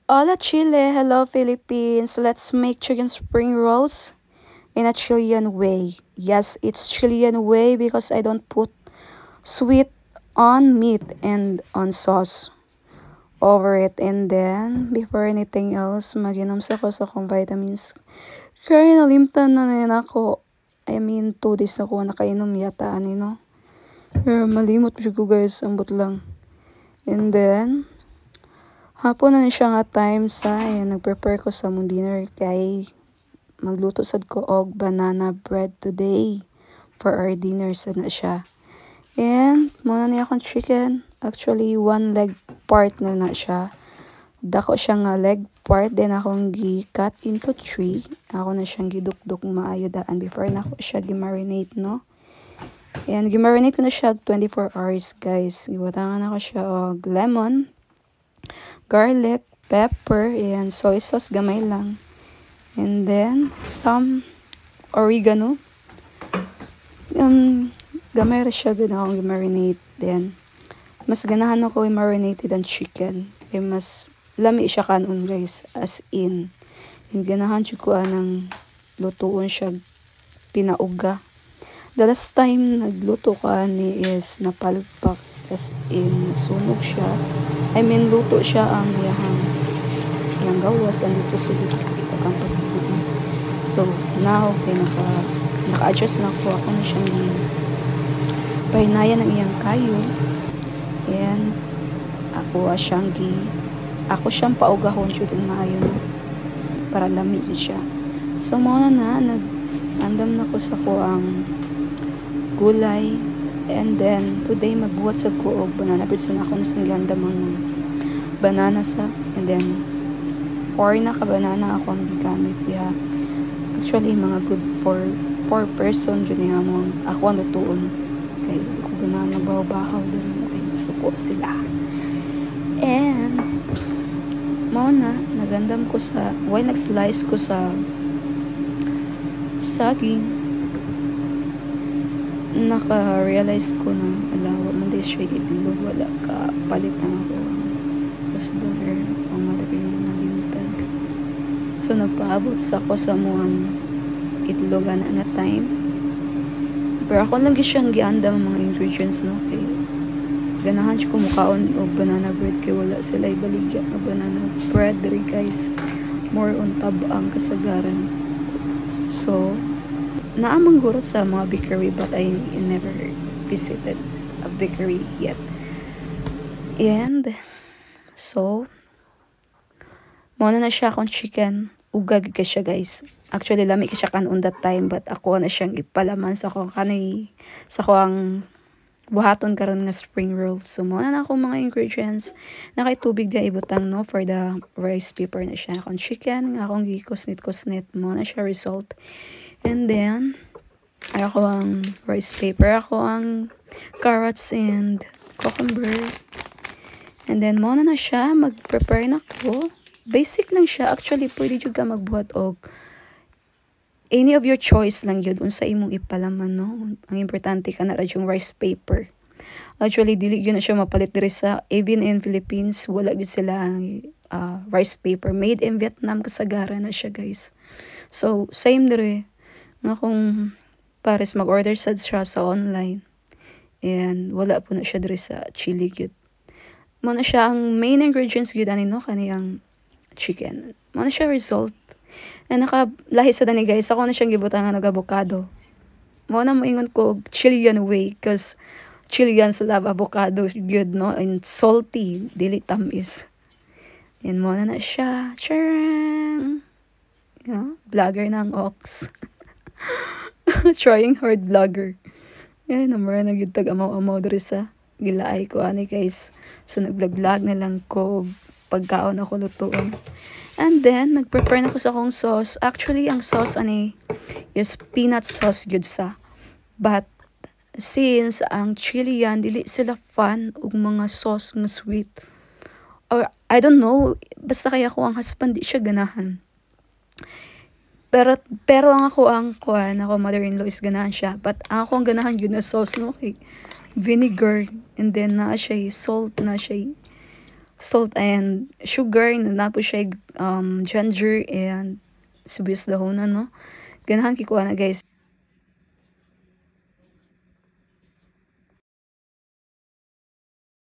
Hola Chile, hello Philippines. Let's make chicken spring rolls in a Chilean way. Yes, it's Chilean way because I don't put sweet on meat and on sauce over it. And then, before anything else, mag-inom sa akong vitamins. Kaya nalimtan na rin ako. I mean, 2 days na ko nakainom yata, no? Pero malimot ko guys, ambot lang. And then, hapon na siya nga time sa nag-prepare ko sa mong dinner kay magluto sad ko og banana bread today for our dinner sad na siya. And muna niya akong chicken. Actually, 1 leg part na siya. Dako siya nga leg part. Then akong gi-cut into 3. Ako na siyang gidukduk maayo daan before na ako siya gi-marinate, no? And gi-marinate ko na siya 24 hours, guys. Gibutangan ako siya og lemon, garlic, pepper, and soy sauce gamay lang. And then some oregano. Gamay ra siya gud akong i-marinate. Then mas ganahan ako i-marinated ang chicken. Kaya mas lami siya kanon, guys, as in. Yung ganahan siya ko anang lutuon siya pinauga. The last time nagluto ka ni is napalpak, as in sunog siya. I mean, luto siya ang yang gawas andit sa sulod kang pagbubuo. So now kay naka-adjust na ako na siyang pahinayan ng iyang kayo. And ako siyang paugahon siya din maayo para lamig siya. So muna na nag-andam na ko sa ko ang gulay. And then today magbuhat sa ko og banana bread sa ako sang gandam ng banana sa. And then 4 na ka banana ako ang gigamit diha. Actually mga good for 4 person jud nga mo ako ang lutuon kay ko banana bahaw din kay gusto ko sila. And mao na nagandam ko sa nag-slice ko sa saging. Naka-realize ko na alawa man din siya itlog, wala ka palit na ako tas burger ang malaki na nalimutan. So nagpaabot sa ako sa muang itlogan na time, pero ako lang siyang giandam mga ingredients, no? Kay ganahan siya kumukaon og banana bread kay wala sila ibaligya na banana bread diri, guys. More on tabang kasagaran. So naamang guro sa mga bakery but I never visited a bakery yet. And so muna na siya akong chicken. Ugag ka siya, guys. Actually lami ka siya kanon that time but ako na siyang ipalaman sa akong ang buhaton karon nga spring roll. So muna na akong mga ingredients. Nakay tubig dia ibutang, no, for the rice paper na siya. Akong chicken nga akong gikusnit muna siya result. And then, ako ang rice paper, ako ang carrots and cucumber. And then, muna na siya, mag-prepare na ko. Basic lang siya. Actually, pwede juga magbuhat og any of your choice lang yun. Unsa imong ipalaman, no? Ang importante ka na yung rice paper. Actually, dili yun na siya mapalit diri sa, even in Philippines, wala yun sila rice paper. Made in Vietnam, kasagaran na siya, guys. So, same diri. Nga kung pares mag-order sad siya sa online. And wala po na siya diri sa Chile gyud. Mo na siya ang main ingredients gyud ani, no, kaniyang chicken. Mo na siya result. And nakalahi sa dani, guys. Ako na siyang gibutangan og avocado. Mo na moingon ko Chilean way because Chileans love avocado gyud, no, and salty, dili tamis. And mo na siya. Charang! Yeah, vlogger ng Ox. Trying hard vlogger. Yan, namara na yun tag-amaw-amaw diri sa gilaay ko ani, guys. So nag-vlog na lang ko pagkaon ako lutuon. And then nag-prepare na ko sa akong sauce. Actually ang sauce ani is peanut sauce gyud sa. But since ang Chilean dili sila fan og mga sauce nga sweet. Or I don't know, basta kaya ko ang husband di siya ganahan. Pero ang ako mother-in-law is ganahan siya. But ako ang ganahan yun na sauce, no? Okay. Vinegar. And then na siya salt, na siya salt and sugar, na po siya ginger and sibuyas dahon no. Ganahan kikuha na guys.